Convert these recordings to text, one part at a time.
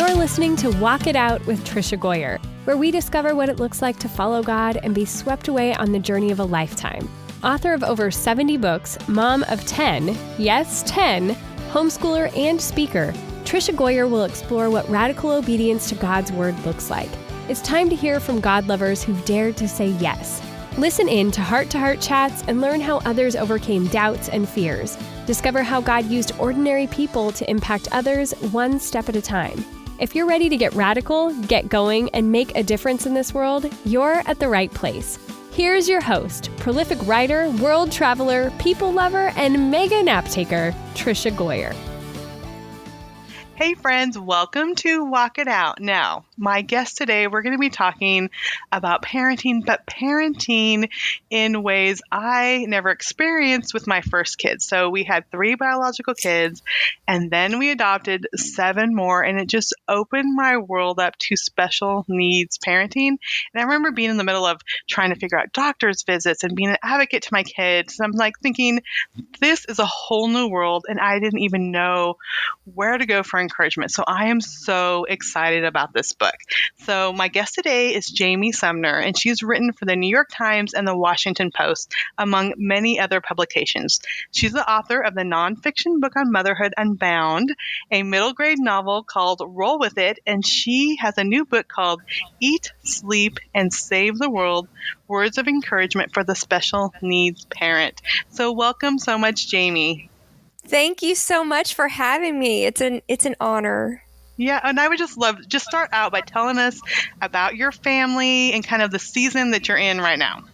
You're listening to Walk It Out with Trisha Goyer, where we discover what it looks like to follow God and be swept away on the journey of a lifetime. Author of over 70 books, mom of 10, yes, 10, homeschooler and speaker, Trisha Goyer will explore what radical obedience to God's word looks like. It's time to hear from God lovers who've dared to say yes. Listen in to heart chats and learn how others overcame doubts and fears. Discover how God used ordinary people to impact others one step at a time. If you're ready to get radical, get going, and make a difference in this world, you're at the right place. Here's your host, prolific writer, world traveler, people lover, and mega nap taker, Trisha Goyer. Hey friends, welcome to Walk It Out. Now, my guest today, we're going to be talking about parenting, but parenting in ways I never experienced with my first kids. So we had 3 biological kids, and then we adopted 7 more, and it just opened my world up to special needs parenting. And I remember being in the middle of trying to figure out doctor's visits and being an advocate to my kids. And I'm like thinking, this is a whole new world, and I didn't even know where to go for encouragement. So I am so excited about this book. So my guest today is Jamie Sumner, and she's written for the New York Times and the Washington Post, among many other publications. She's the author of the nonfiction book on motherhood, Unbound, a middle grade novel called Roll With It, and she has a new book called Eat, Sleep, and Save the World, Words of Encouragement for the Special Needs Parent. So welcome so much, Jamie. Thank you so much for having me. It's an honor. Yeah, and I would just start out by telling us about your family and kind of the season that you're in right now.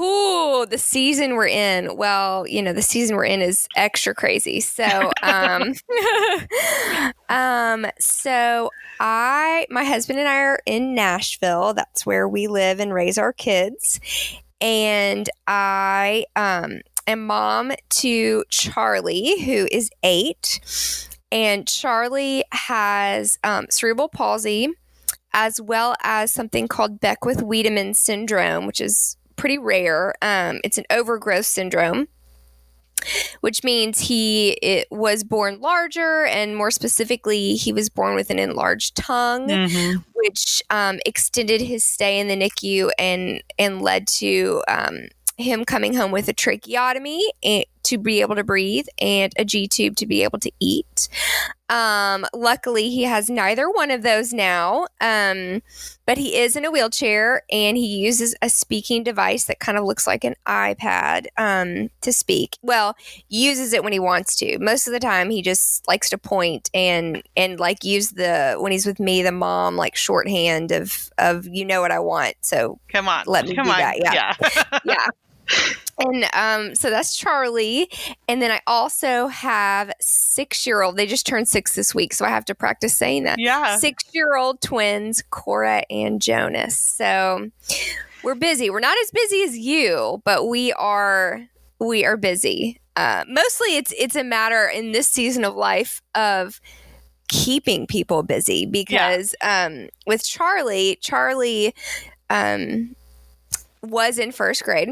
Ooh, the season we're in. Well, the season we're in is extra crazy. So, my husband and I are in Nashville. That's where we live and raise our kids. And I am mom to Charlie, who is 8. And Charlie has cerebral palsy, as well as something called Beckwith-Wiedemann syndrome, which is pretty rare. It's an overgrowth syndrome, which means he was born larger, and more specifically, he was born with an enlarged tongue, which extended his stay in the NICU and led to him coming home with a tracheotomy to be able to breathe and a G-tube to be able to eat. Luckily, he has neither one of those now, but he is in a wheelchair, and he uses a speaking device that kind of looks like an iPad to speak. Well, uses it when he wants to. Most of the time, he just likes to point and like use when he's with me, the mom, like shorthand of you know what I want. So come on, let me do that. Yeah. Yeah. And so that's Charlie. And then I also have 6-year-old. They just turned 6 this week, so I have to practice saying that. Yeah. 6-year-old twins, Cora and Jonas. So we're busy. We're not as busy as you, but we are busy. Mostly it's a matter in this season of life of keeping people busy because with Charlie was in first grade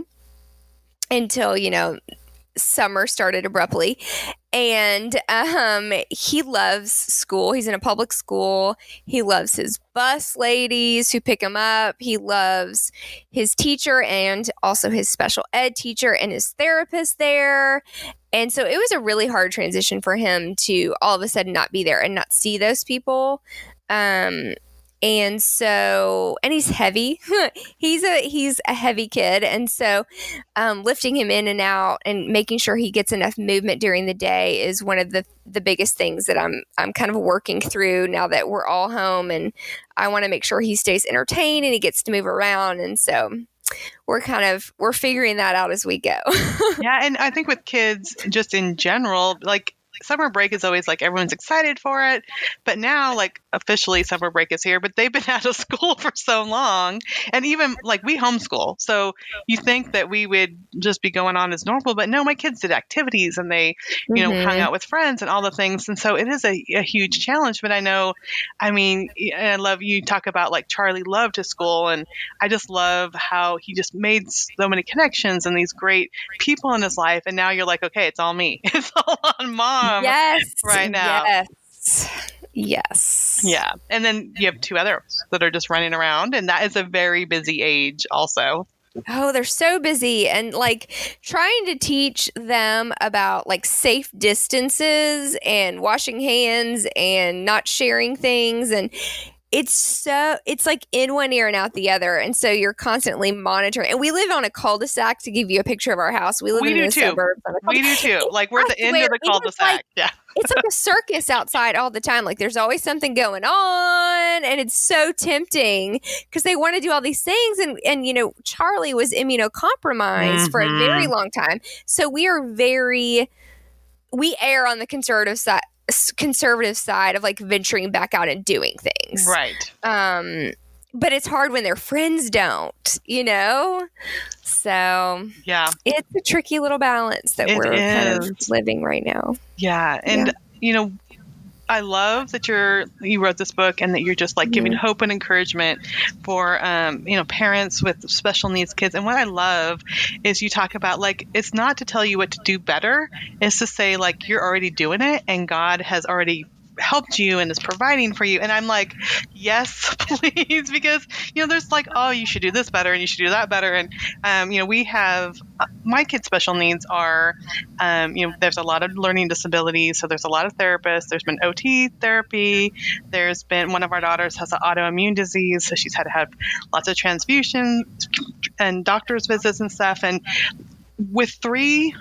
until, summer started abruptly. And he loves school. He's in a public school. He loves his bus ladies who pick him up. He loves his teacher and also his special ed teacher and his therapist there. And so it was a really hard transition for him to all of a sudden not be there and not see those people. And he's heavy. he's a heavy kid. And so lifting him in and out and making sure he gets enough movement during the day is one of the biggest things that I'm kind of working through now that we're all home. And I want to make sure he stays entertained and he gets to move around. And so we're figuring that out as we go. Yeah. And I think with kids just in general, like, summer break is always like everyone's excited for it, but now like officially summer break is here, but they've been out of school for so long, and even like we homeschool, so you think that we would just be going on as normal, but no, my kids did activities and they hung out with friends and all the things, and so it is a huge challenge. But I love you talk about like Charlie loved his school, and I just love how he just made so many connections and these great people in his life, and now you're like, okay, it's all me. It's all on mom. Yes. Right now. Yes. Yes. Yeah. And then you have 2 others that are just running around, and that is a very busy age also. Oh, they're so busy, and like trying to teach them about like safe distances and washing hands and not sharing things, and it's like in one ear and out the other, and so you're constantly monitoring. And we live on a cul-de-sac. To give you a picture of our house, we live in the suburbs. We do too. Like we're at the end of the cul-de-sac. Yeah. It's like a circus outside all the time. Like there's always something going on, and it's so tempting because they want to do all these things. And you know, Charlie was immunocompromised for a very long time, so we err on the conservative side of like venturing back out and doing things. Right. But it's hard when their friends don't, you know? So yeah, it's a tricky little balance that we're kind of living right now. Yeah. And, you know, I love that you wrote this book and that you're just like giving hope and encouragement for, you know, parents with special needs kids. And what I love is you talk about like, it's not to tell you what to do better. It's to say like, you're already doing it and God has already helped you and is providing for you. And I'm like, yes, please, because, you know, there's like, oh, you should do this better and you should do that better. And, you know, we have, my kids' special needs are, you know, there's a lot of learning disabilities. So there's a lot of therapists. There's been OT therapy. There's been, one of our daughters has an autoimmune disease. So she's had to have lots of transfusions and doctor's visits and stuff. And with 3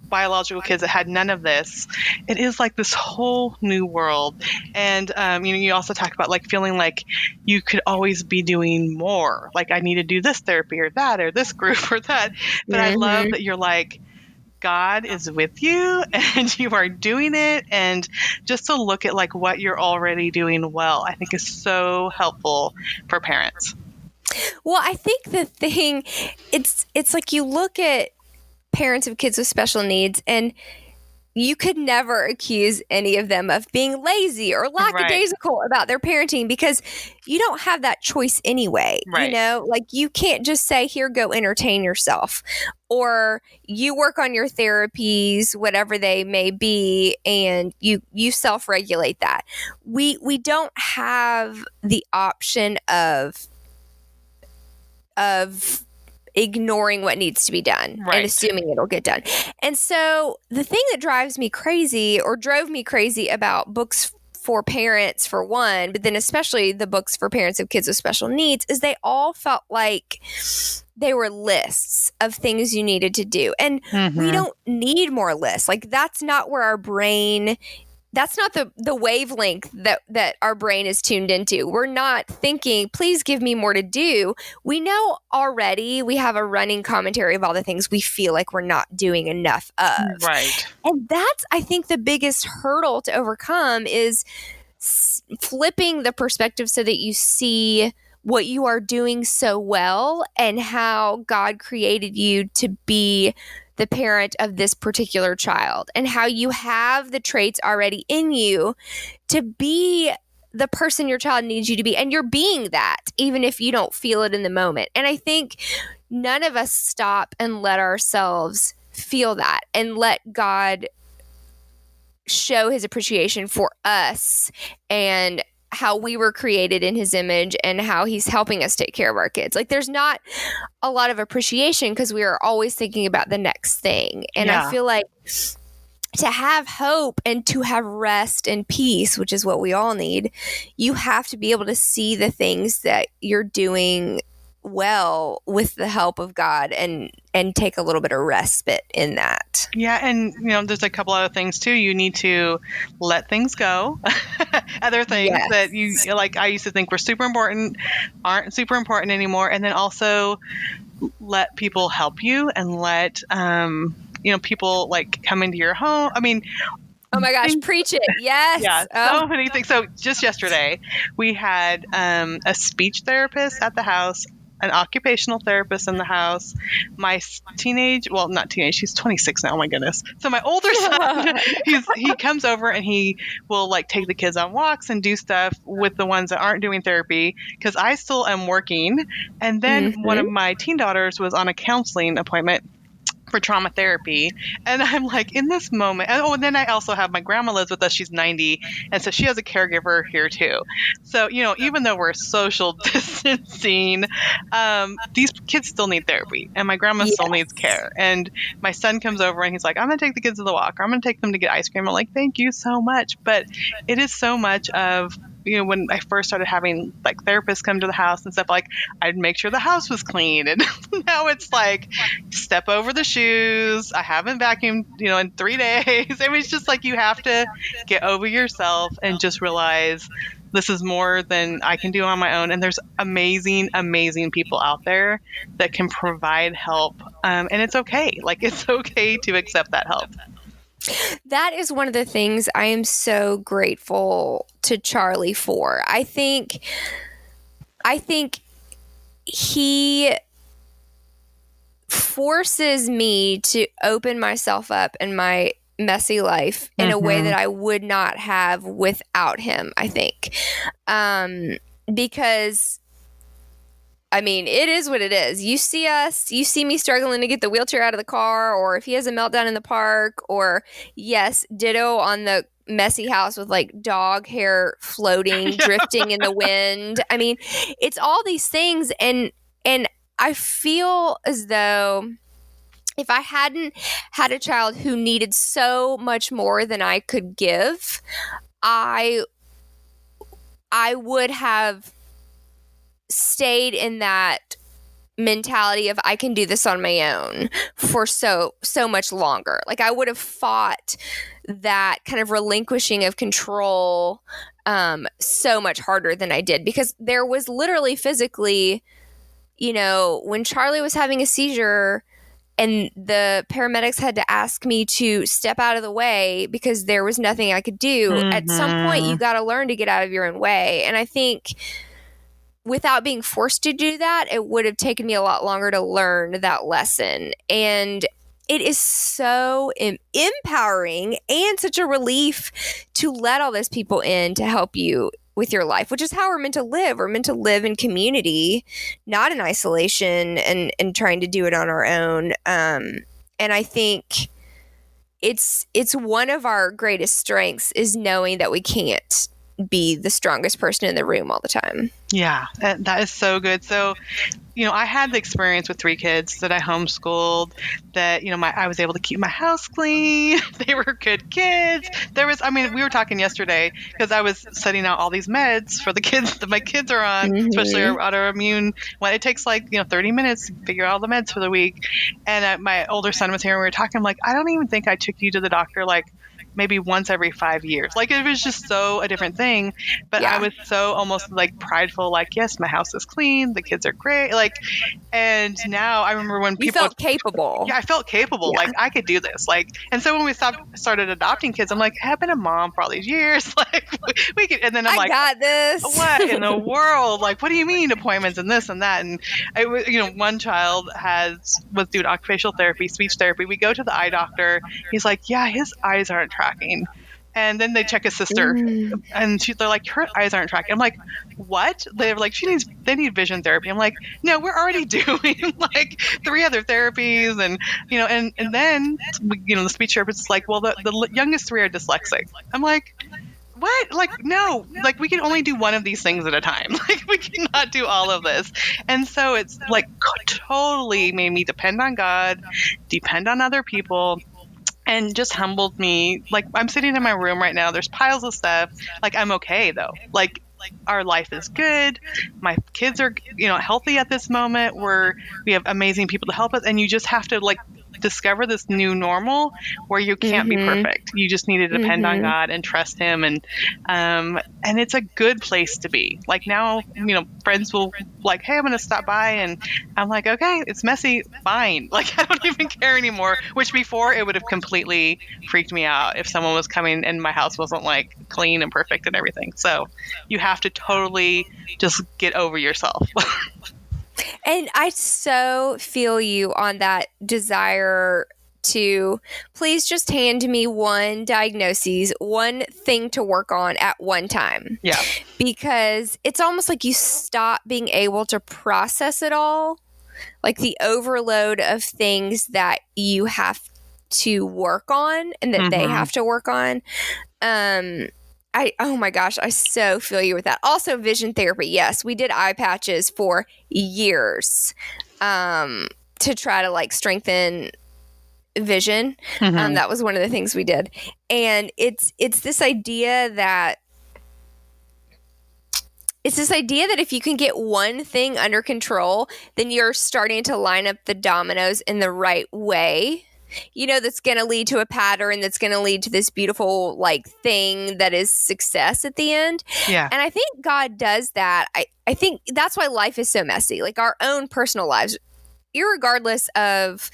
biological kids that had none of this, it is like this whole new world. And you know, you also talk about like feeling like you could always be doing more, like I need to do this therapy or that or this group or that. But I love that you're like, God is with you and you are doing it, and just to look at like what you're already doing well, I think is so helpful for parents. Well, I think the thing, it's like you look at parents of kids with special needs, and you could never accuse any of them of being lazy or lackadaisical about their parenting, because you don't have that choice anyway. Right. You know, like you can't just say, here, go entertain yourself, or you work on your therapies, whatever they may be, and you self-regulate that. We don't have the option of ignoring what needs to be done and assuming it'll get done. And so the thing that drove me crazy about books for parents, for one, but then especially the books for parents of kids with special needs, is they all felt like they were lists of things you needed to do. And we don't need more lists. Like that's not where our brain, that's not the wavelength that our brain is tuned into. We're not thinking, please give me more to do. We know already, we have a running commentary of all the things we feel like we're not doing enough of. Right. And that's, I think, the biggest hurdle to overcome is flipping the perspective so that you see what you are doing so well and how God created you to be the parent of this particular child, and how you have the traits already in you to be the person your child needs you to be. And you're being that, even if you don't feel it in the moment. And I think none of us stop and let ourselves feel that and let God show his appreciation for us and how we were created in his image and how he's helping us take care of our kids. Like there's not a lot of appreciation because we are always thinking about the next thing. And I feel like to have hope and to have rest and peace, which is what we all need, you have to be able to see the things that you're doing well with the help of God and take a little bit of respite in that. Yeah. And, you know, there's a couple other things too. You need to let things go. Other things that you, like, I used to think were super important, aren't super important anymore. And then also let people help you and let, you know, people like come into your home. I mean, oh my gosh, preach it. Yes. Yeah. So many things. So just yesterday we had a speech therapist at the house, an occupational therapist in the house, my not teenage, she's 26 now. Oh my goodness. So my older son, he comes over and he will like take the kids on walks and do stuff with the ones that aren't doing therapy, because I still am working. And then one of my teen daughters was on a counseling appointment for trauma therapy. And I'm like, in this moment, and then I also have my grandma lives with us. She's 90. And so she has a caregiver here too. So, even though we're social distancing, these kids still need therapy, and my grandma still needs care. And my son comes over and he's like, I'm going to take the kids to the walk, or I'm going to take them to get ice cream. I'm like, thank you so much. But it is so much of, when I first started having like therapists come to the house and stuff, like I'd make sure the house was clean. And now it's like, step over the shoes. I haven't vacuumed, in 3 days. I mean, it's just like, you have to get over yourself and just realize this is more than I can do on my own. And there's amazing, amazing people out there that can provide help. And it's okay. Like, it's okay to accept that help. That is one of the things I am so grateful to Charlie for. I think he forces me to open myself up in my messy life in a way that I would not have without him, I think. Because I mean, it is what it is. You see me struggling to get the wheelchair out of the car, or if he has a meltdown in the park, or yes, ditto on the messy house with like dog hair floating, drifting in the wind. I mean, it's all these things. And I feel as though if I hadn't had a child who needed so much more than I could give, I would have stayed in that mentality of I can do this on my own for so much longer. Like I would have fought that kind of relinquishing of control so much harder than I did, because there was literally physically, when Charlie was having a seizure and the paramedics had to ask me to step out of the way because there was nothing I could do. At some point you got to learn to get out of your own way. And I think without being forced to do that, it would have taken me a lot longer to learn that lesson. And it is so empowering and such a relief to let all those people in to help you with your life, which is how we're meant to live. We're meant to live in community, not in isolation and trying to do it on our own. And I think it's one of our greatest strengths is knowing that we can't be the strongest person in the room all the time. Yeah, that is so good. So, I had the experience with 3 kids that I homeschooled, that, I was able to keep my house clean. They were good kids. We were talking yesterday because I was setting out all these meds for the kids that my kids are on, especially our autoimmune. Well, it takes 30 minutes to figure out all the meds for the week. And my older son was here and we were talking. I'm like, I don't even think I took you to the doctor maybe once every 5 years. It was just so a different thing. But I was so almost prideful, yes, my house is clean, the kids are great. And now I remember when you felt capable. Yeah, I felt capable. Yeah. I could do this. And so when we started adopting kids, I'm like, I've been a mom for all these years. We could, and then I'm I got this. What in the world? What do you mean appointments and this and that? And I was, one child was doing occupational therapy, speech therapy. We go to the eye doctor. He's like, yeah, his eyes aren't tracking. And then they check his sister, and they're like, her eyes aren't tracking. I'm like, what? They're like, they need vision therapy. I'm like, no, we're already doing 3 other therapies, and and then the speech therapist is like, well, the youngest 3 are dyslexic. I'm like, what? No, we can only do one of these things at a time. We cannot do all of this. And so it's totally made me depend on God, depend on other people. And just humbled me. I'm sitting in my room right now. There's piles of stuff. I'm okay though. Our life is good. My kids are, healthy at this moment. We have amazing people to help us. And you just have to discover this new normal where you can't be perfect. You just need to depend on God and trust him. And it's a good place to be. Now, friends will hey, I'm going to stop by, and I'm like, okay, it's messy. Fine. I don't even care anymore, which before it would have completely freaked me out if someone was coming and my house wasn't clean and perfect and everything. So you have to totally just get over yourself. And I so feel you on that desire to please just hand me one diagnosis, one thing to work on at one time. Yeah. Because it's almost like you stop being able to process it all like the overload of things that you have to work on and that they have to work on. Oh my gosh, I so feel you with that. Also, vision therapy. Yes, we did eye patches for years to try to like strengthen vision. That was one of the things we did. And it's this idea that if you can get one thing under control, then you're starting to line up the dominoes in the right way. You know, that's going to lead to a pattern, that's going to lead to this beautiful like thing that is success at the end. Yeah. And I think God does that. I think that's why life is so messy. Like our own personal lives, irregardless of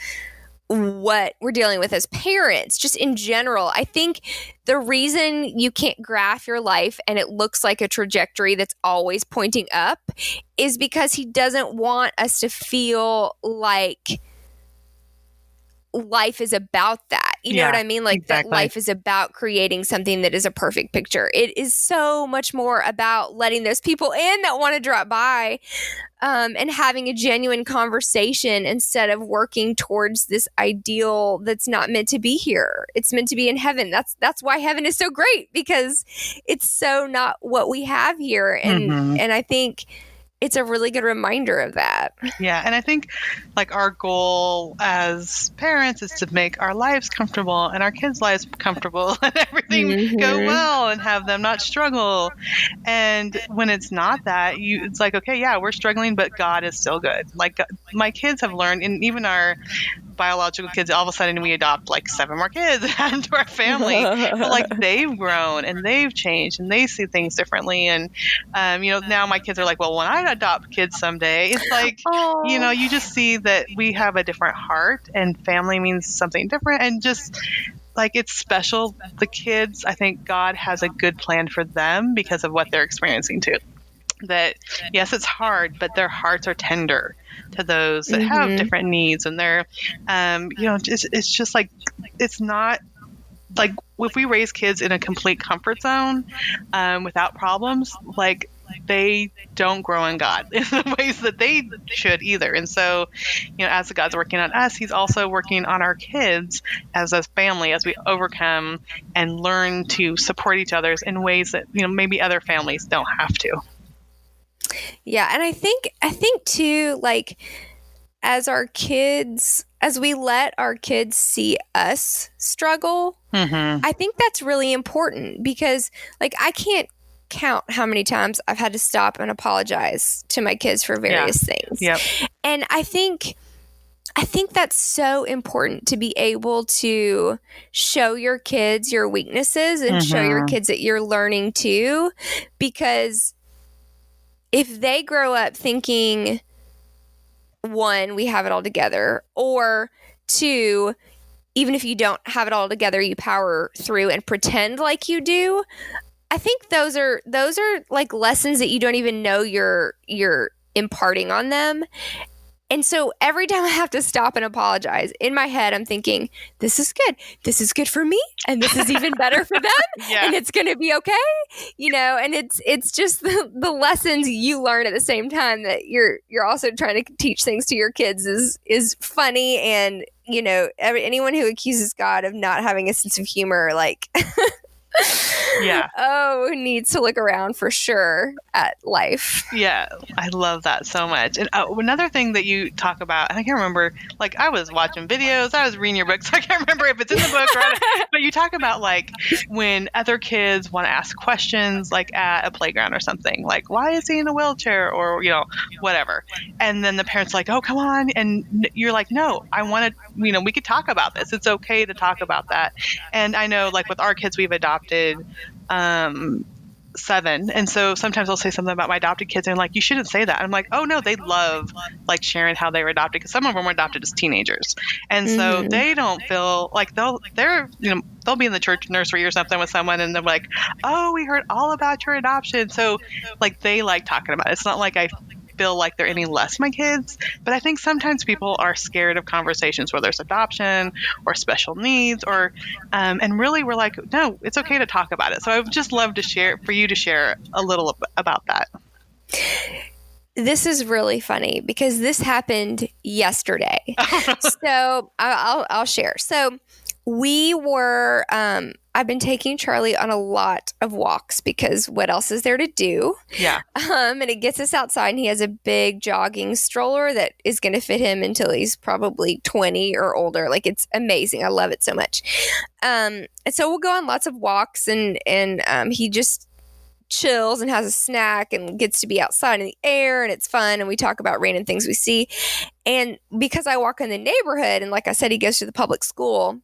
what we're dealing with as parents, just in general, I think the reason you can't graph your life and it looks like a trajectory that's always pointing up is because he doesn't want us to feel like life is about that. You know what I mean? Like exactly. That life is about creating something that is a perfect picture. It is so much more about letting those people in that want to drop by and having a genuine conversation instead of working towards this ideal that's not meant to be here. It's meant to be in heaven. That's why heaven is so great, because it's so not what we have here. And I think it's a really good reminder of that. Yeah. And I think like our goal as parents is to make our lives comfortable and our kids' lives comfortable and everything go well and have them not struggle. And when it's not that, it's like, okay, yeah, we're struggling, but God is still good. Like my kids have learned, and even our biological kids, all of a sudden we adopt like 7 more kids into our family. But like they've grown and they've changed and they see things differently. And, now my kids are like, well, when I adopt kids someday, it's like, you just see that we have a different heart and family means something different. And just like, it's special. The kids, I think God has a good plan for them because of what they're experiencing too. That yes, it's hard, but their hearts are tender to those that have different needs, and they're, it's just like, it's not like if we raise kids in a complete comfort zone, without problems, like they don't grow in God in the ways that they should either. And so, as God's working on us, He's also working on our kids as a family, as we overcome and learn to support each other in ways that maybe other families don't have to. Yeah. And I think too, like as we let our kids see us struggle, I think that's really important, because like I can't count how many times I've had to stop and apologize to my kids for various things. Yep. And I think that's so important, to be able to show your kids your weaknesses and show your kids that you're learning too, because if they grow up thinking, 1, we have it all together, or 2, even if you don't have it all together, you power through and pretend like you do. I think those are like lessons that you don't even know you're imparting on them. And so every time I have to stop and apologize, in my head, I'm thinking, this is good. This is good for me. And this is even better for them. And it's going to be okay. And it's just the lessons you learn at the same time that you're also trying to teach things to your kids is funny. And, anyone who accuses God of not having a sense of humor, like... needs to look around for sure at life. Yeah, I love that so much. And another thing that you talk about, and I can't remember, like I was watching videos, I was reading your books, so I can't remember if it's in the book or not, but you talk about like when other kids want to ask questions, like at a playground or something, like why is he in a wheelchair, or whatever, and then the parents are like, oh come on, and you're like, no, I want to, we could talk about this, it's okay to talk about that. And I know like with our kids, we've adopted 7, and so sometimes I'll say something about my adopted kids and I'm like, you shouldn't say that. I'm like, oh no, they love like sharing how they were adopted, because some of them were adopted as teenagers, and so they don't feel like they'll be in the church nursery or something with someone and they're like, oh, we heard all about your adoption, so like they like talking about it. It's not like I feel like they're any less my kids, but I think sometimes people are scared of conversations where there's adoption or special needs, or and really we're like, no, it's okay to talk about it. So I would just love to share a little about that. this is really funny because this happened yesterday. So I'll share. So we were, I've been taking Charlie on a lot of walks because what else is there to do? Yeah. And it gets us outside, and he has a big jogging stroller that is going to fit him until he's probably 20 or older. Like, it's amazing. I love it so much. And so we'll go on lots of walks, and he just chills and has a snack and gets to be outside in the air, and it's fun, and we talk about random things we see. And because I walk in the neighborhood, and like I said, he goes to the public school,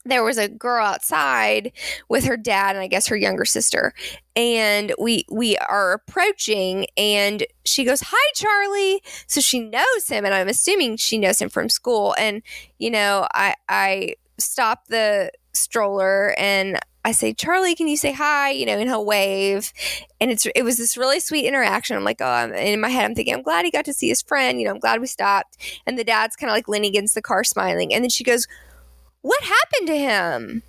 there was a girl outside with her dad and I guess her younger sister, and we are approaching, and she goes, "Hi, Charlie." So she knows him, and I'm assuming she knows him from school. And I stop the stroller and I say, "Charlie, can you say hi?" And he'll wave. And it was this really sweet interaction. I'm like, and in my head, I'm thinking, I'm glad he got to see his friend. I'm glad we stopped. And the dad's kind of like leaning against the car, smiling. And then she goes, "What happened to him?"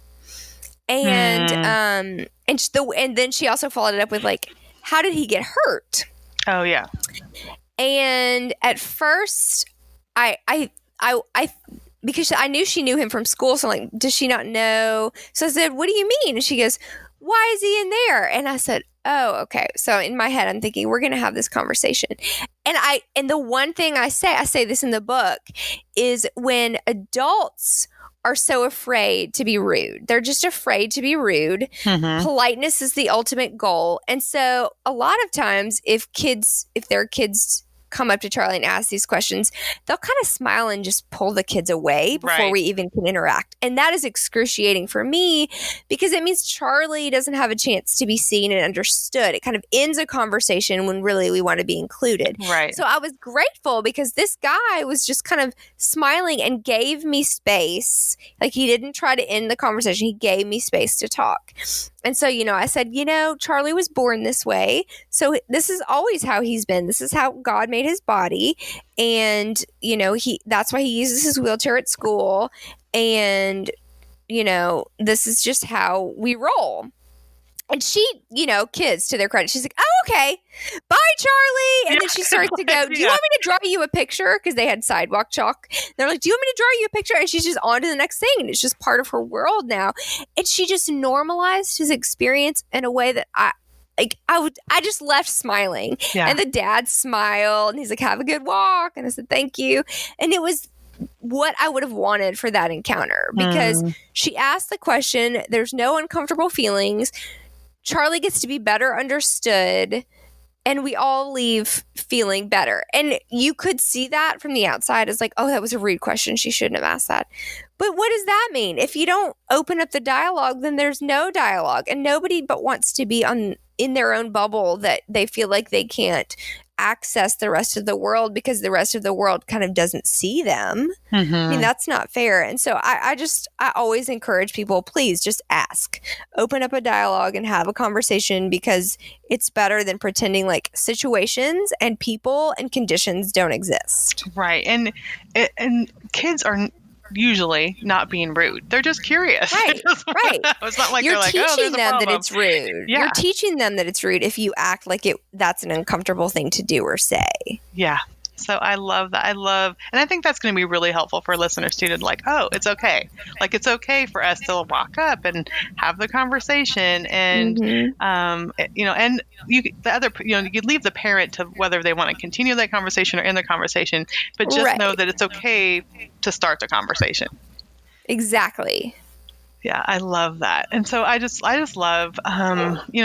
And and then she also followed it up with like, "How did he get hurt?" Oh yeah. And at first, I because I knew she knew him from school, so I'm like, does she not know? So I said, "What do you mean?" And she goes, "Why is he in there?" And I said, "Oh, okay." So in my head, I'm thinking we're going to have this conversation. And the one thing I say this in the book, is when adults are so afraid to be rude. They're just afraid to be rude. Mm-hmm. Politeness is the ultimate goal. And so a lot of times if their kids come up to Charlie and ask these questions, they'll kind of smile and just pull the kids away before we even can interact. And that is excruciating for me because it means Charlie doesn't have a chance to be seen and understood. It kind of ends a conversation when really we want to be included. Right. So I was grateful because this guy was just kind of smiling and gave me space. Like, he didn't try to end the conversation. He gave me space to talk. And so, I said, Charlie was born this way. So this is always how he's been. This is how God made his body. And, that's why he uses his wheelchair at school. And, this is just how we roll. And she, kids, to their credit, she's like, "Oh, okay. Bye, Charlie." And then she starts to go, "Do you want me to draw you a picture?" Because they had sidewalk chalk. They're like, "Do you want me to draw you a picture?" And she's just on to the next thing. And it's just part of her world now. And she just normalized his experience in a way that I just left smiling. Yeah. And the dad smiled and he's like, "Have a good walk." And I said, "Thank you." And it was what I would have wanted for that encounter because she asked the question. There's no uncomfortable feelings. Charlie gets to be better understood, and we all leave feeling better. And you could see that from the outside as like, "Oh, that was a rude question. She shouldn't have asked that." But what does that mean? If you don't open up the dialogue, then there's no dialogue, and nobody but wants to be in their own bubble that they feel like they can't access the rest of the world because the rest of the world kind of doesn't see them. Mm-hmm. I mean, that's not fair. And so I always encourage people, please just ask, open up a dialogue and have a conversation because it's better than pretending like situations and people and conditions don't exist. Right. And kids are usually not being rude. They're just curious. Right. Right. It's not like you're they're like, teaching them problem. that it's rude. Yeah. You're teaching them that it's rude if you act like that's an uncomfortable thing to do or say. Yeah. So I love that. And I think that's going to be really helpful for listeners too, to like, oh, it's okay. Like, it's okay for us to walk up and have the conversation and, and you leave the parent to whether they want to continue that conversation or end the conversation, but just know that it's okay to start the conversation. Exactly. Yeah, I love that. And so I just love,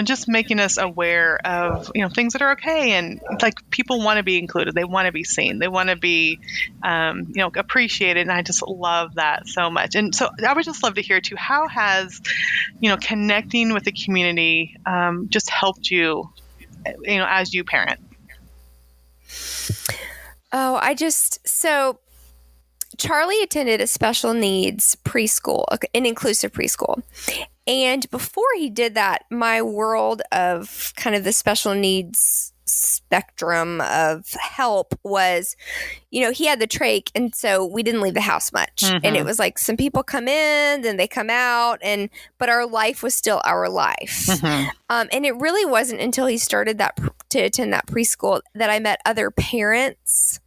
just making us aware of, things that are okay. And like, people want to be included. They want to be seen. They want to be, appreciated. And I just love that so much. And so I would just love to hear too, how has, connecting with the community just helped you, as you parent? So Charlie attended a special needs preschool, an inclusive preschool. And before he did that, my world of kind of the special needs spectrum of help was, he had the trach, and so we didn't leave the house much. And it was like some people come in, then they come out, but our life was still our life. And it really wasn't until he started to attend that preschool that I met other parents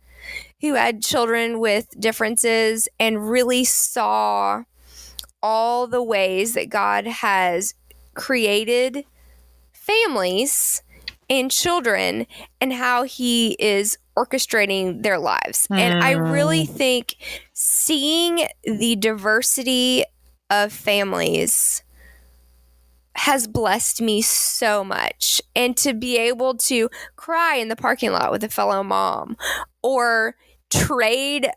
who had children with differences and really saw all the ways that God has created families and children and how he is orchestrating their lives. And I really think seeing the diversity of families has blessed me so much. And to be able to cry in the parking lot with a fellow mom, or trade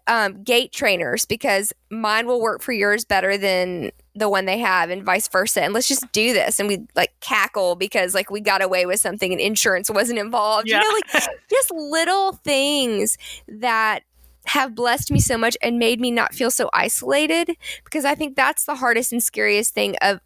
gate trainers because mine will work for yours better than the one they have, and vice versa, and let's just do this. And we like cackle because like we got away with something and insurance wasn't involved. Like just little things that have blessed me so much and made me not feel so isolated, because I think that's the hardest and scariest thing of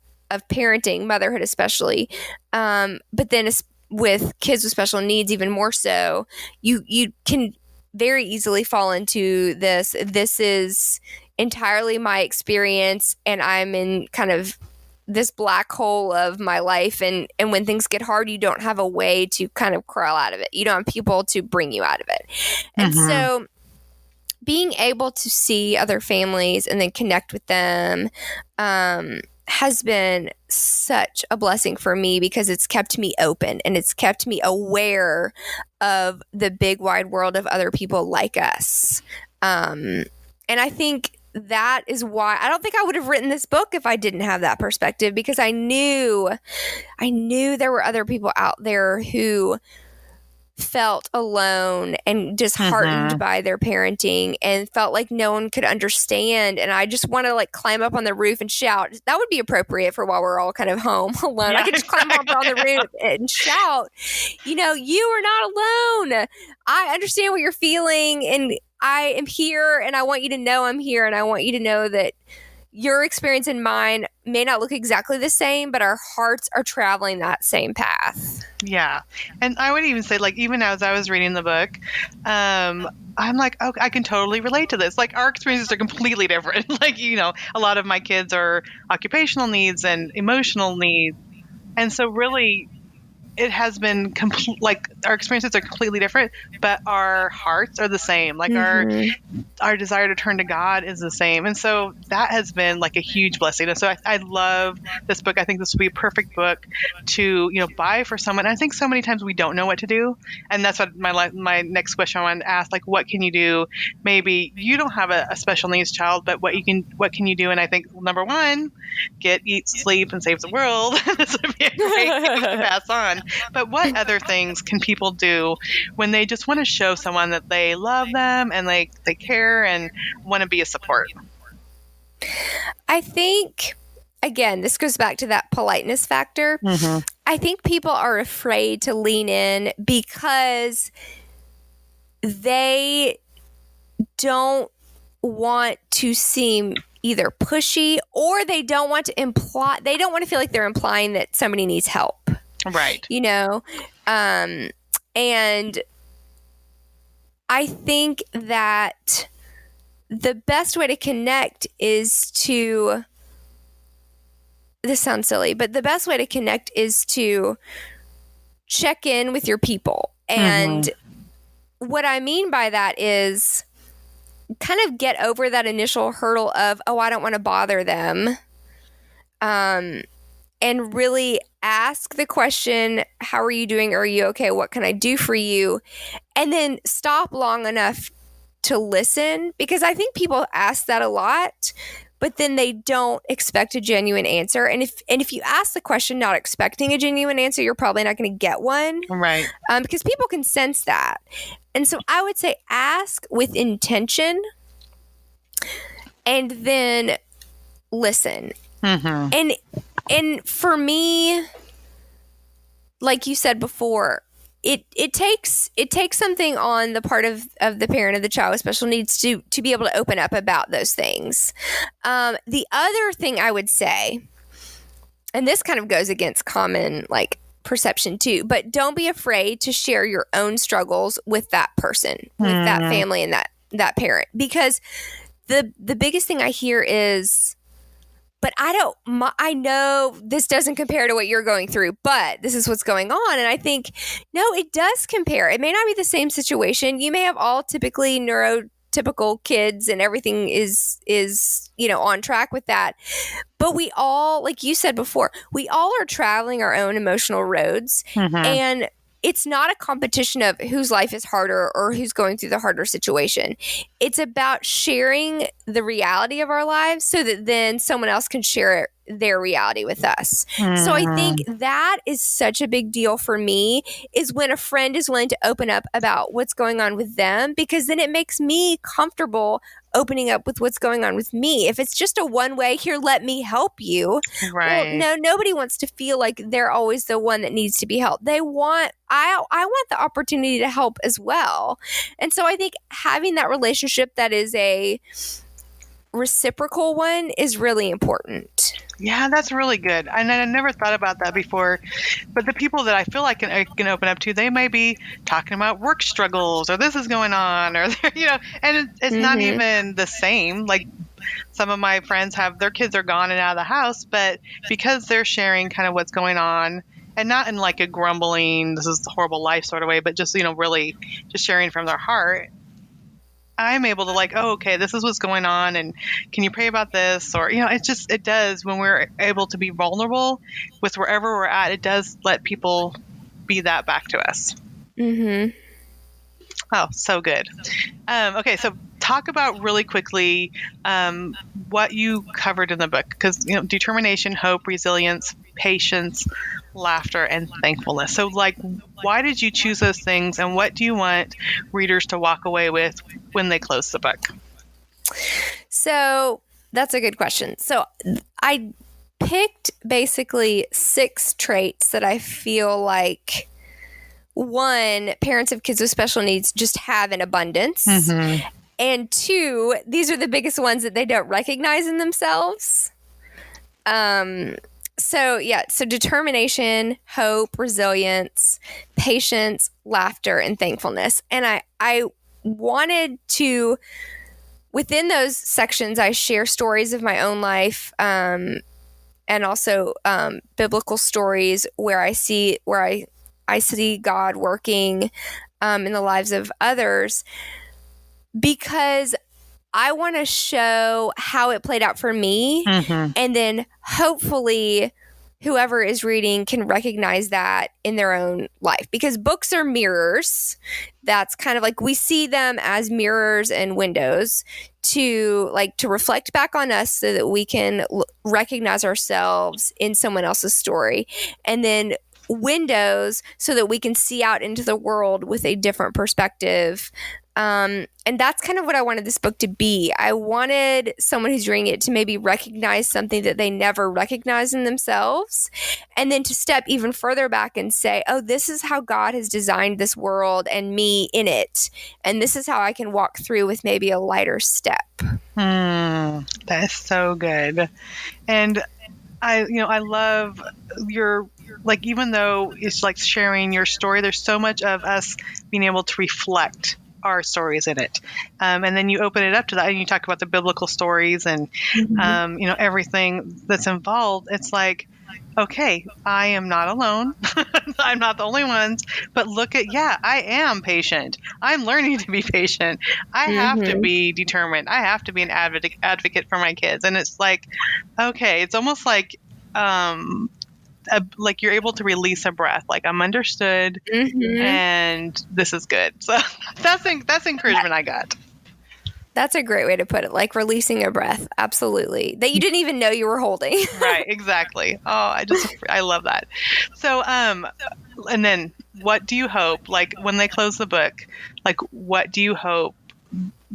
parenting, motherhood especially, but then with kids with special needs even more so. You can very easily fall into this is entirely my experience, and I'm in kind of this black hole of my life, and when things get hard, you don't have a way to kind of crawl out of it. You don't have people to bring you out of it. And so being able to see other families and then connect with them has been such a blessing for me, because it's kept me open and it's kept me aware of the big wide world of other people like us. And I think that is why I don't think I would have written this book if I didn't have that perspective, because I knew there were other people out there who felt alone and disheartened by their parenting and felt like no one could understand. And I just want to like climb up on the roof and shout. That would be appropriate for while we're all kind of home alone. I could just climb up on the roof and shout, you are not alone. I understand what you're feeling, and I am here, and I want you to know I'm here, and I want you to know that your experience and mine may not look exactly the same, but our hearts are traveling that same path. Yeah. And I would even say, like, even as I was reading the book, I'm like, oh, I can totally relate to this. Like, our experiences are completely different. Like, a lot of my kids are occupational needs and emotional needs. And so really, it has been like our experiences are completely different, but our hearts are the same. Like our desire to turn to God is the same. And so that has been like a huge blessing. And so I love this book. I think this would be a perfect book to, buy for someone. I think so many times we don't know what to do. And that's what my next question I wanted to ask, like, what can you do? Maybe you don't have a special needs child, but what can you do? And I think number one, eat, sleep, and save the world. This would be a great thing to pass on. But what other things can people do when they just want to show someone that they love them and they care and want to be a support? I think, again, this goes back to that politeness factor. I think people are afraid to lean in because they don't want to seem either pushy, or they don't want to feel like they're implying that somebody needs help. Right. And I think that the best way to connect is to, this sounds silly, but the best way to connect is to check in with your people. And what I mean by that is kind of get over that initial hurdle of, oh, I don't want to bother them. And really ask the question, how are you doing? Are you okay? What can I do for you? And then stop long enough to listen, because I think people ask that a lot, but then they don't expect a genuine answer. And if you ask the question not expecting a genuine answer, you're probably not going to get one. Right. Because people can sense that. And so I would say ask with intention and then listen. And for me, like you said before, it takes something on the part of the parent of the child with special needs to be able to open up about those things. The other thing I would say, and this kind of goes against common like perception too. But don't be afraid to share your own struggles with that person, with that family and that parent. Because the biggest thing I hear is, but I know this doesn't compare to what you're going through, but this is what's going on. And I think, no, it does compare. It may not be the same situation. You may have all typically neurotypical kids and everything is, on track with that. But we all, like you said before, we all are traveling our own emotional roads. And it's not a competition of whose life is harder or who's going through the harder situation. It's about sharing the reality of our lives so that then someone else can share their reality with us. So I think that is such a big deal for me, is when a friend is willing to open up about what's going on with them, because then it makes me comfortable opening up with what's going on with me. If it's just a one way, here, let me help you. Right. Well, no, nobody wants to feel like they're always the one that needs to be helped. I want the opportunity to help as well. And so I think having that relationship that is a reciprocal one is really important. Yeah, that's really good. And I never thought about that before. But the people that I feel like I can open up to, they may be talking about work struggles, or this is going on, or and it's not even the same. Like, some of my friends have their kids are gone and out of the house, but because they're sharing kind of what's going on, and not in like a grumbling, this is a horrible life sort of way, but just really just sharing from their heart, I'm able to like, oh, okay, this is what's going on, and can you pray about this? Or, it does, when we're able to be vulnerable with wherever we're at, it does let people be that back to us. Oh, so good. Okay, so talk about really quickly what you covered in the book, because determination, hope, resilience, patience, laughter, and thankfulness. So, like, why did you choose those things, and what do you want readers to walk away with when they close the book? So that's a good question. So I picked basically 6 traits that I feel like, one, parents of kids with special needs just have in abundance. And 2, these are the biggest ones that they don't recognize in themselves. So determination, hope, resilience, patience, laughter, and thankfulness. And I wanted to, within those sections, I share stories of my own life, and also biblical stories where I see God working in the lives of others, because I want to show how it played out for me. And then hopefully whoever is reading can recognize that in their own life, because books are mirrors. That's kind of like, we see them as mirrors and windows to reflect back on us so that we can recognize ourselves in someone else's story. And then windows so that we can see out into the world with a different perspective. And that's kind of what I wanted this book to be. I wanted someone who's reading it to maybe recognize something that they never recognized in themselves, and then to step even further back and say, oh, this is how God has designed this world and me in it. And this is how I can walk through with maybe a lighter step. That's so good. And I love your, like, even though it's like sharing your story, there's so much of us being able to reflect our stories in it. And then you open it up to that, and you talk about the biblical stories and, everything that's involved. It's like, okay, I am not alone. I'm not the only ones, but look at, I am patient. I'm learning to be patient. I have to be determined. I have to be an advocate for my kids. And it's like, okay, it's almost like, like you're able to release a breath, like, I'm understood, and this is good. So that's encouragement I got. That's a great way to put it, like releasing a breath. Absolutely. That you didn't even know you were holding. Right, exactly. Oh, I love that. So, and then what do you hope, like, when they close the book, like, what do you hope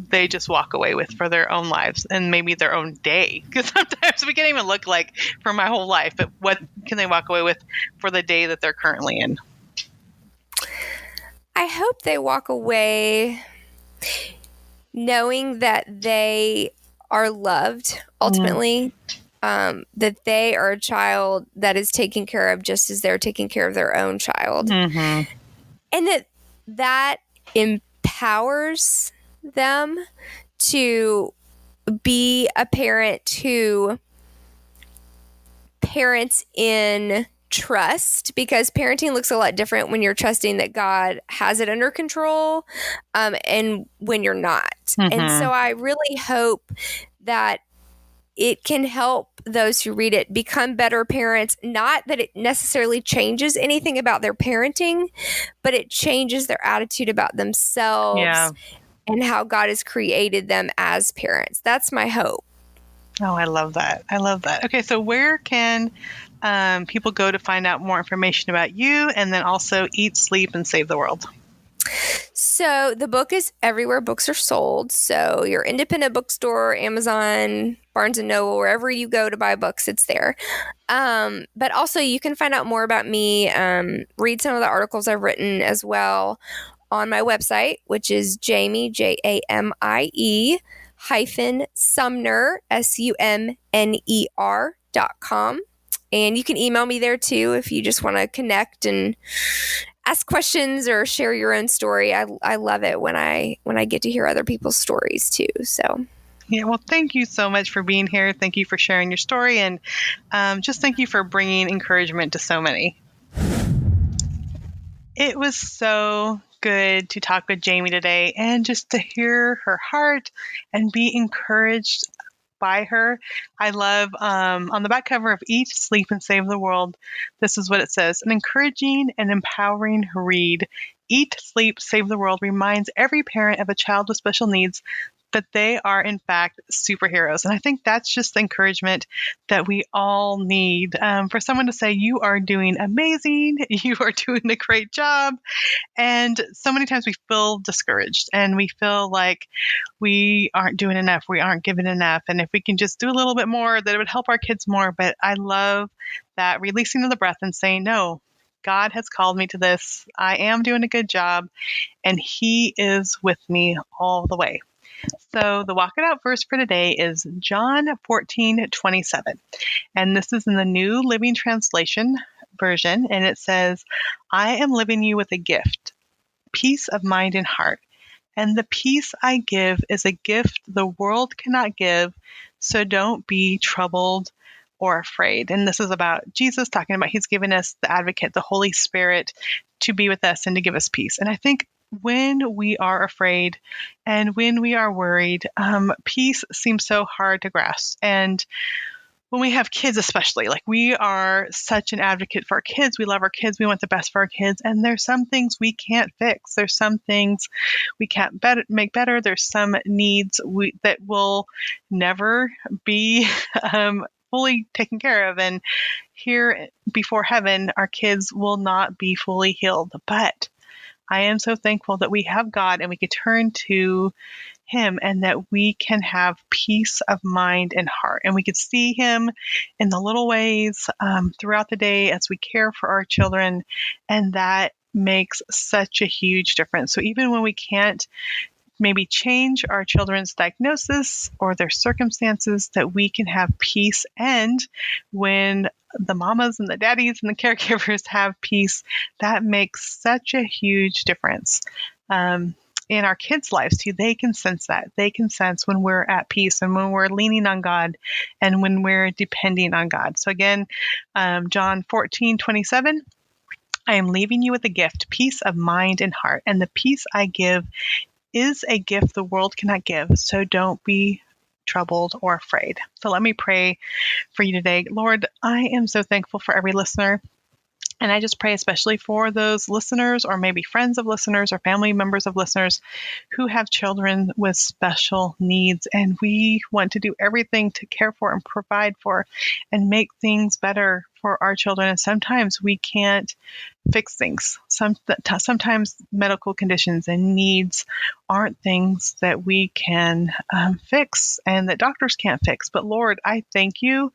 they just walk away with for their own lives and maybe their own day? Because sometimes we can't even look like for my whole life, but what can they walk away with for the day that they're currently in? I hope they walk away knowing that they are loved ultimately, that they are a child that is taken care of just as they're taking care of their own child. Mm-hmm. And that empowers them to be a parent who parents in trust, because parenting looks a lot different when you're trusting that God has it under control, and when you're not. Mm-hmm. And so I really hope that it can help those who read it become better parents. Not that it necessarily changes anything about their parenting, but it changes their attitude about themselves and how God has created them as parents. That's my hope. Oh, I love that. I love that. Okay, so where can people go to find out more information about you, and then also Eat, Sleep, and Save the World? So the book is everywhere books are sold. So your independent bookstore, Amazon, Barnes & Noble, wherever you go to buy books, it's there. But also you can find out more about me, read some of the articles I've written as well on my website, which is Jamie, Jamie -Sumner, SUMNER.com. And you can email me there too if you just want to connect and ask questions or share your own story. I love it when I get to hear other people's stories too. So yeah, well, thank you so much for being here. Thank you for sharing your story, and just thank you for bringing encouragement to so many. It was so good to talk with Jamie today, and just to hear her heart and be encouraged by her. I love on the back cover of Eat, Sleep, and Save the World, this is what it says: an encouraging and empowering read. Eat, Sleep, Save the World reminds every parent of a child with special needs that they are, in fact, superheroes. And I think that's just the encouragement that we all need, for someone to say, you are doing amazing, you are doing a great job. And so many times we feel discouraged and we feel like we aren't doing enough, we aren't giving enough. And if we can just do a little bit more, that it would help our kids more. But I love that releasing of the breath and saying, no, God has called me to this. I am doing a good job, and He is with me all the way. So the Walk It Out verse for today is John 14:27. And this is in the New Living Translation version. And it says, I am leaving you with a gift, peace of mind and heart. And the peace I give is a gift the world cannot give. So don't be troubled or afraid. And this is about Jesus talking about He's given us the advocate, the Holy Spirit, to be with us and to give us peace. And I think when we are afraid and when we are worried, peace seems so hard to grasp. And when we have kids, especially, like, we are such an advocate for our kids. We love our kids. We want the best for our kids. And there's some things we can't fix. There's some things we can't make better. There's some needs that will never be fully taken care of. And here before heaven, our kids will not be fully healed. But I am so thankful that we have God and we can turn to Him, and that we can have peace of mind and heart, and we can see Him in the little ways throughout the day as we care for our children, and that makes such a huge difference. So even when we can't maybe change our children's diagnosis or their circumstances, that we can have peace. And when the mamas and the daddies and the caregivers have peace, that makes such a huge difference. In our kids' lives too. They can sense that. They can sense when we're at peace and when we're leaning on God and when we're depending on God. So again, John 14:27, I am leaving you with a gift, peace of mind and heart. And the peace I give is a gift the world cannot give. So don't be troubled or afraid. So let me pray for you today. Lord, I am so thankful for every listener. And I just pray especially for those listeners, or maybe friends of listeners or family members of listeners who have children with special needs. And we want to do everything to care for and provide for and make things better for our children. And sometimes we can't fix things. Sometimes medical conditions and needs aren't things that we can fix and that doctors can't fix. But Lord, I thank you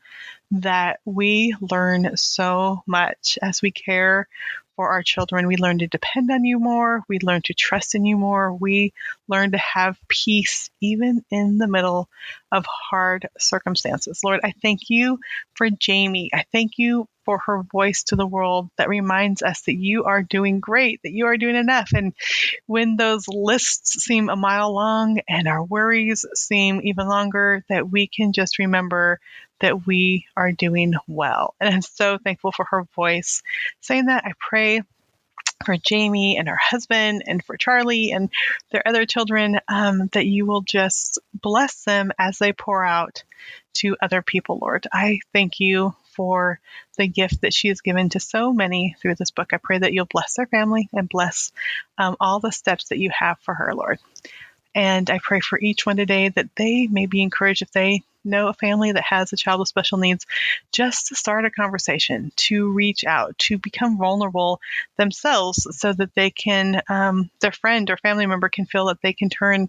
that we learn so much as we care for our children. We learn to depend on you more. We learn to trust in you more. We learn to have peace even in the middle of hard circumstances. Lord, I thank you for Jamie. I thank you for her voice to the world that reminds us that you are doing great, that you are doing enough. And when those lists seem a mile long and our worries seem even longer, that we can just remember that we are doing well. And I'm so thankful for her voice saying that. I pray for Jamie and her husband and for Charlie and their other children, that you will just bless them as they pour out to other people, Lord. I thank you for the gift that she has given to so many through this book. I pray that you'll bless their family and bless all the steps that you have for her, Lord. And I pray for each one today that they may be encouraged if they know a family that has a child with special needs, just to start a conversation, to reach out, to become vulnerable themselves so that they can, their friend or family member can feel that they can turn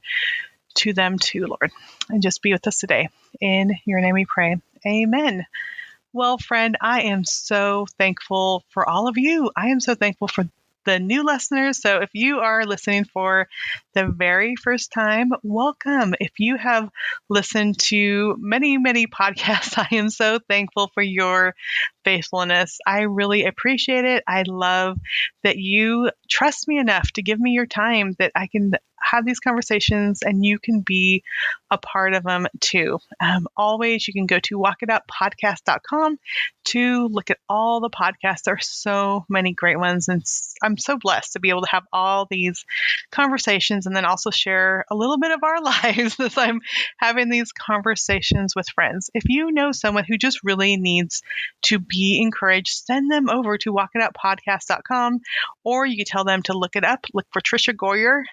to them too, Lord. And just be with us today. In your name we pray. Amen. Well, friend, I am so thankful for all of you. I am so thankful for the new listeners. So if you are listening for the very first time, welcome. If you have listened to many, many podcasts, I am so thankful for your faithfulness. I really appreciate it. I love that you trust me enough to give me your time, that I can have these conversations and you can be a part of them too. Always, you can go to walkitoutpodcast.com to look at all the podcasts. There are so many great ones, and I'm so blessed to be able to have all these conversations and then also share a little bit of our lives as I'm having these conversations with friends. If you know someone who just really needs to be encouraged, send them over to walkitoutpodcast.com, or you can tell them to look it up. Look for Trisha Goyer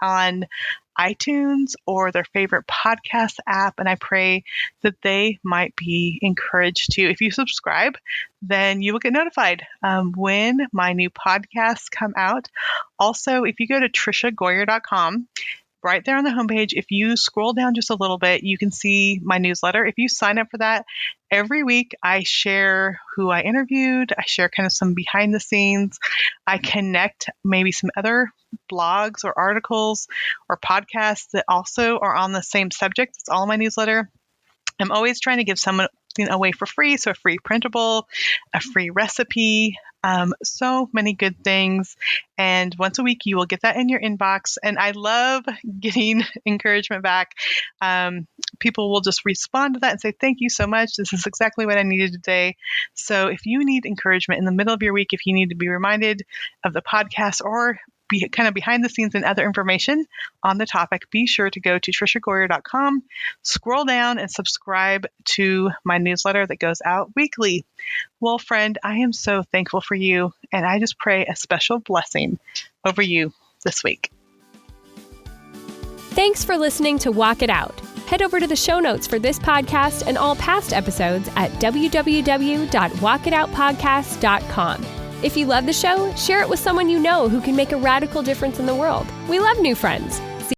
on iTunes or their favorite podcast app, and I pray that they might be encouraged too. If you subscribe, then you will get notified when my new podcasts come out. Also, if you go to trishagoyer.com, right there on the homepage, if you scroll down just a little bit, you can see my newsletter. If you sign up for that, every week I share who I interviewed. I share kind of some behind the scenes. I connect maybe some other blogs or articles or podcasts that also are on the same subject. It's all in my newsletter. I'm always trying to give someone away for free. So a free printable, a free recipe, so many good things. And once a week, you will get that in your inbox. And I love getting encouragement back. People will just respond to that and say, thank you so much. This is exactly what I needed today. So if you need encouragement in the middle of your week, if you need to be reminded of the podcast or be kind of behind the scenes and other information on the topic, be sure to go to trishagoyer.com, scroll down and subscribe to my newsletter that goes out weekly. Well, friend, I am so thankful for you, and I just pray a special blessing over you this week. Thanks for listening to Walk It Out. Head over to the show notes for this podcast and all past episodes at www.walkitoutpodcast.com. If you love the show, share it with someone you know who can make a radical difference in the world. We love new friends.